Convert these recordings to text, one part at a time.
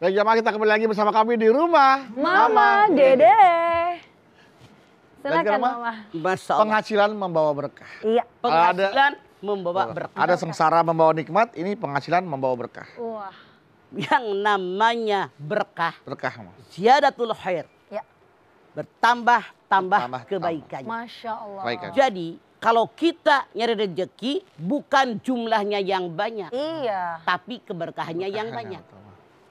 Baik jamaah, kita kembali lagi bersama kami di rumah Mama Dede. Silakan Mama. Penghasilan membawa berkah. Iya. Penghasilan membawa berkah. Ada sengsara membawa nikmat, ini penghasilan membawa berkah. Wah. Yang namanya berkah. Berkah, Mas. Ziyadatul khair. Ya. Bertambah kebaikannya. Masya Allah. Baik, kan? Jadi kalau kita nyari rezeki bukan jumlahnya yang banyak. Iya. Tapi keberkahannya yang banyak.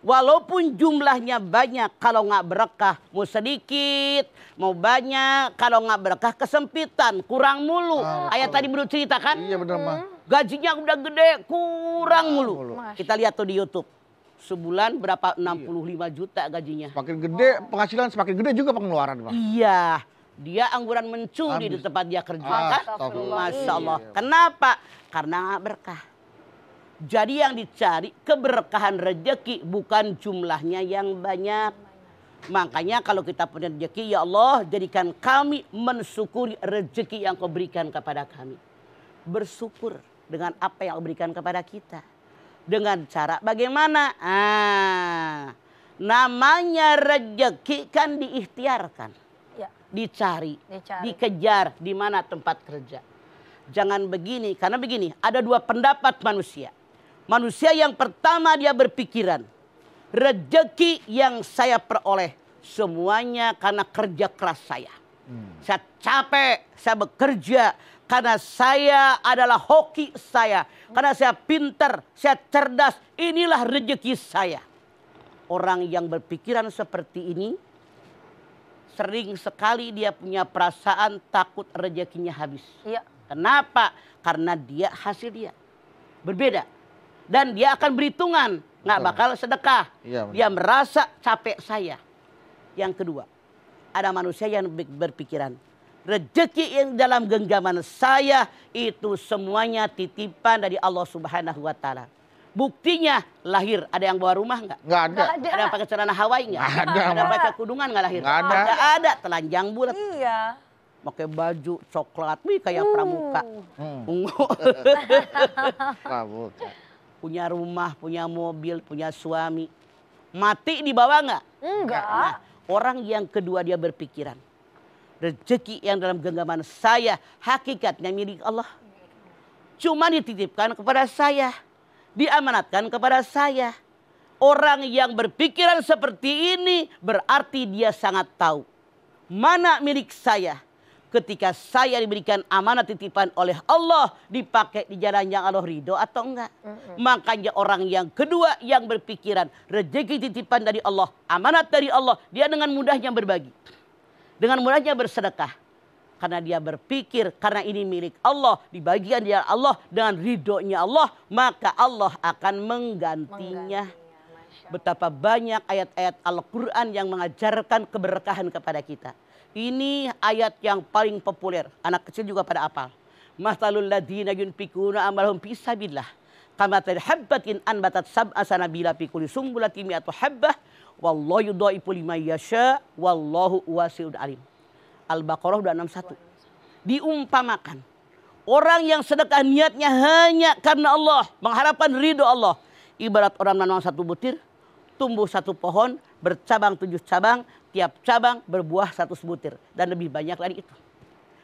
Walaupun jumlahnya banyak, kalau nggak berkah mau sedikit, mau banyak, kalau nggak berkah kesempitan, kurang mulu. Ayat tadi menurut cerita kan? Iya benar, Mas. Gajinya udah gede, kurang mulu. Masya. Kita lihat tuh di YouTube. Sebulan berapa? 65 juta gajinya. Semakin gede penghasilan, semakin gede juga pengeluaran, Mas. Iya. Dia angguran mencuri di tempat dia kerja kan? Astagfirullah. Masya Allah. Kenapa? Karena nggak berkah. Jadi yang dicari keberkahan rezeki bukan jumlahnya yang banyak. Makanya kalau kita punya rezeki, ya Allah jadikan kami mensyukuri rezeki yang kau berikan kepada kami. Bersyukur dengan apa yang kau berikan kepada kita. Dengan cara bagaimana? Namanya rezeki kan diikhtiarkan. Ya. Dicari, dikejar di mana tempat kerja. Jangan begini, karena begini, ada dua pendapat manusia. Manusia yang pertama dia berpikiran, rezeki yang saya peroleh semuanya karena kerja keras saya. Saya capek, saya bekerja karena saya adalah hoki saya. Karena saya pintar, saya cerdas, inilah rezeki saya. Orang yang berpikiran seperti ini, sering sekali dia punya perasaan takut rezekinya habis. Iya. Kenapa? Karena dia hasil dia berbeda. Dan dia akan berhitungan, nggak bakal sedekah. Iya, dia merasa capek saya. Yang kedua, ada manusia yang berpikiran, rezeki yang dalam genggaman saya itu semuanya titipan dari Allah Subhanahu wa Ta'ala. Buktinya lahir, ada yang bawa rumah nggak? Nggak ada. Ada yang pakai celana Hawaii nggak? Nggak ada. Ada yang pakai kudungan nggak lahir? Nggak ada. Nggak ada, telanjang bulat. Iya. Pakai baju coklat, wih kayak pramuka. Ungu. Pramuka. Punya rumah, punya mobil, punya suami. Mati dibawa nggak? Enggak. Nah, orang yang kedua dia berpikiran, rezeki yang dalam genggaman saya hakikatnya milik Allah. Cuma dititipkan kepada saya, diamanatkan kepada saya. Orang yang berpikiran seperti ini berarti dia sangat tahu mana milik saya. Ketika saya diberikan amanat titipan oleh Allah, dipakai di jalan yang Allah ridho atau enggak. Makanya orang yang kedua yang berpikiran rezeki titipan dari Allah, amanat dari Allah, dia dengan mudahnya berbagi. Dengan mudahnya bersedekah. Karena dia berpikir karena ini milik Allah, dibagikan dia Allah dengan ridhonya Allah, maka Allah akan menggantinya. Betapa banyak ayat-ayat Al-Quran yang mengajarkan keberkahan kepada kita. Ini ayat yang paling populer. Anak kecil juga pada hafal. Mathalul ladzina yunfikuna amwalahum fi sabilillah kamathali habbatin anbatat sab'a sanabila fi kulli sumbulatin mi'atu habbah wallahu yudha'ifu liman yasha wallahu wasi'un alim. Al-Baqarah 261. Diumpamakan orang yang sedekah niatnya hanya karena Allah, mengharapkan ridho Allah. Ibarat orang menanam satu butir, tumbuh satu pohon, bercabang 7 cabang, tiap cabang berbuah 100 butir. Dan lebih banyak dari itu.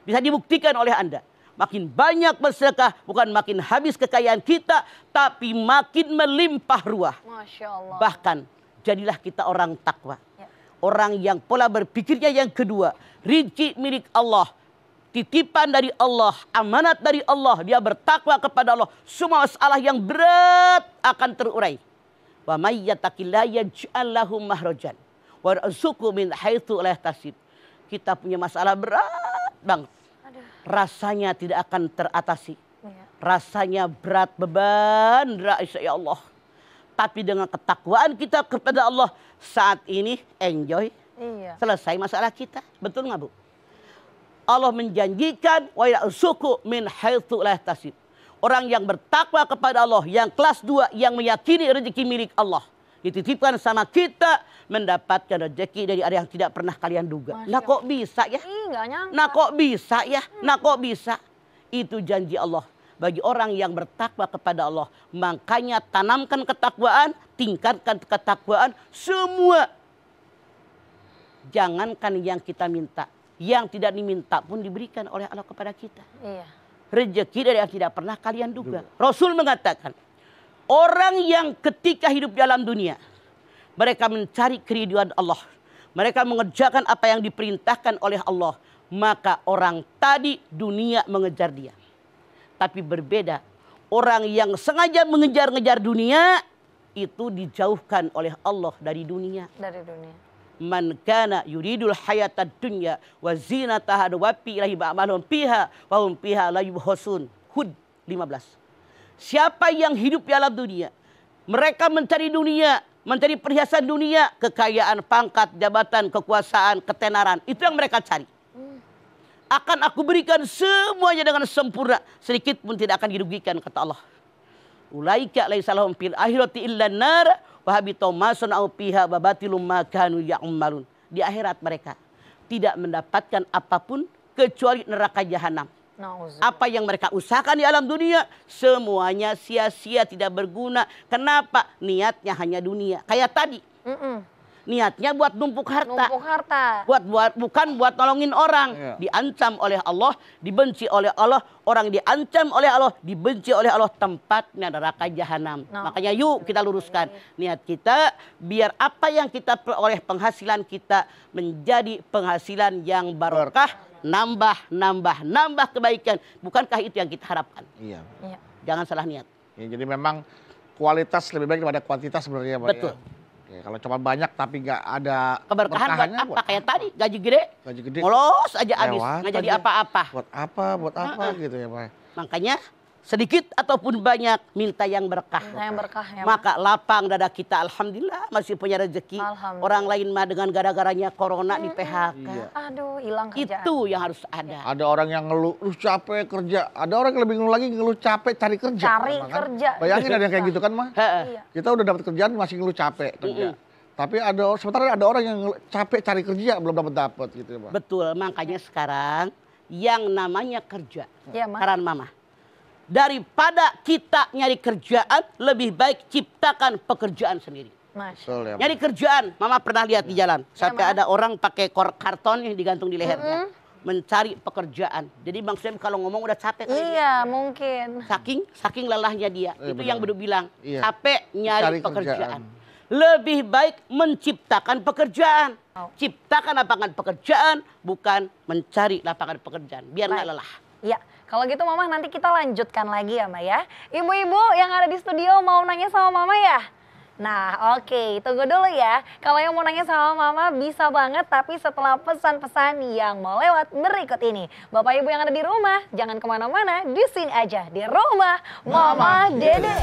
Bisa dibuktikan oleh Anda. Makin banyak bersedekah, bukan makin habis kekayaan kita, tapi makin melimpah ruah. Masya Allah. Bahkan, jadilah kita orang takwa. Ya. Orang yang pola berpikirnya yang kedua, rezeki milik Allah. Titipan dari Allah, amanat dari Allah. Dia bertakwa kepada Allah. Semua masalah yang berat akan terurai. Wa may yattaqillaha yaj'al lahu mahrajan wa yarzuqhu min haitsu la yahtasib. Kita punya masalah berat banget. Rasanya tidak akan teratasi. Rasanya berat, beban, ya Allah. Tapi dengan ketakwaan kita kepada Allah saat ini enjoy. Iya. Selesai masalah kita. Betul nggak Bu? Allah menjanjikan wa yarzuqhu min haitsu la yahtasib. Orang yang bertakwa kepada Allah, yang kelas 2, yang meyakini rezeki milik Allah, dititipkan sama kita, mendapatkan rezeki dari arah yang tidak pernah kalian duga. Nah kok bisa ya? Nggak nyangka. Nah kok bisa ya? Nah kok bisa? Itu janji Allah bagi orang yang bertakwa kepada Allah. Makanya tanamkan ketakwaan, tingkatkan ketakwaan semua. Jangankan yang kita minta, yang tidak diminta pun diberikan oleh Allah kepada kita. Iya. Rezeki dari yang tidak pernah kalian duga. Rasul mengatakan, orang yang ketika hidup dalam dunia, mereka mencari keriduan Allah, mereka mengerjakan apa yang diperintahkan oleh Allah, maka orang tadi dunia mengejar dia. Tapi berbeda, orang yang sengaja mengejar-ngejar dunia, itu dijauhkan oleh Allah dari dunia. Dari dunia. Man kana yuridul hayatad dunya wa zinataha wa fi ilahi ba'malhum fiha wa hum fiha la yubhasun. Hud 15. Siapa yang hidup dalam dunia, mereka mencari dunia, mencari perhiasan dunia, kekayaan, pangkat, jabatan, kekuasaan, ketenaran, itu yang mereka cari. Akan aku berikan semuanya dengan sempurna, sedikit pun tidak akan dirugikan, kata Allah. Ulaika laisa lahum fil akhirati illa nar wa habitu ma sana'u fiha wa batilum ma kanu ya'malun. Di akhirat mereka tidak mendapatkan apapun kecuali neraka jahanam. Apa yang mereka usahakan di alam dunia semuanya sia-sia, tidak berguna. Kenapa? Niatnya hanya dunia. Kayak tadi. Niatnya buat numpuk harta. Numpuk harta. Bukan buat nolongin orang. Iya. Diancam oleh Allah, dibenci oleh Allah. Orang diancam oleh Allah, dibenci oleh Allah. Tempatnya neraka jahanam. Makanya yuk kita luruskan niat kita. Biar apa yang kita peroleh penghasilan kita menjadi penghasilan yang barokah. Nambah kebaikan. Bukankah itu yang kita harapkan? Iya. Iya. Jangan salah niat. Ya, jadi memang kualitas lebih baik daripada kuantitas sebenarnya, Pak. Betul. Ya, kalau cuma banyak tapi nggak ada Keberkahan buat berkahannya, apa? Kayak tadi gaji gede. Gaji gede. Ngolos aja habis. Lewat Nggak jadi aja. apa-apa. Buat apa gitu ya, Pak. Makanya sedikit ataupun banyak minta yang berkah. Minta yang berkah ya. Maka lapang dada kita, alhamdulillah masih punya rezeki. Alhamdulillah. Orang lain mah dengan gara-garanya corona di PHK. Iya. Aduh, hilang kerjaan. Itu yang harus ada. Ada orang yang ngeluh capek kerja. Ada orang yang lebih ngeluh lagi ngeluh capek cari kerja. Cari Memang kan. kerja. Bayangin ada yang kayak gitu kan, mah. Heeh. Iya. Kita udah dapat kerjaan masih ngeluh capek kerja. Tapi sementara ada orang yang capek cari kerja belum dapat gitu ya, Pak. Betul, makanya sekarang yang namanya kerja. Iya, Ma. Saran Mama. Daripada kita nyari kerjaan, lebih baik ciptakan pekerjaan sendiri. Masya. Betul ya, Pak. Nyari kerjaan, Mama pernah lihat di jalan. Sampai Ma. ada orang pakai karton yang digantung di lehernya. Mencari pekerjaan. Jadi Bang Sam kalau ngomong udah capek kali dia. Iya, mungkin. Saking lelahnya dia. Itu benar. yang Bedu bilang. Iya. Capek nyari Cari pekerjaan. kerjaan. Lebih baik menciptakan pekerjaan. Oh. Ciptakan lapangan pekerjaan, bukan mencari lapangan pekerjaan. Biar nggak Baik. lelah. Ya, kalau gitu Mama nanti kita lanjutkan lagi ya, Ma ya. Ibu-ibu yang ada di studio mau nanya sama Mama ya? Nah, oke, tunggu dulu ya. Kalau yang mau nanya sama Mama bisa banget, tapi setelah pesan-pesan yang mau lewat berikut ini. Bapak Ibu yang ada di rumah, jangan kemana-mana, di sini aja di rumah Mama Dede.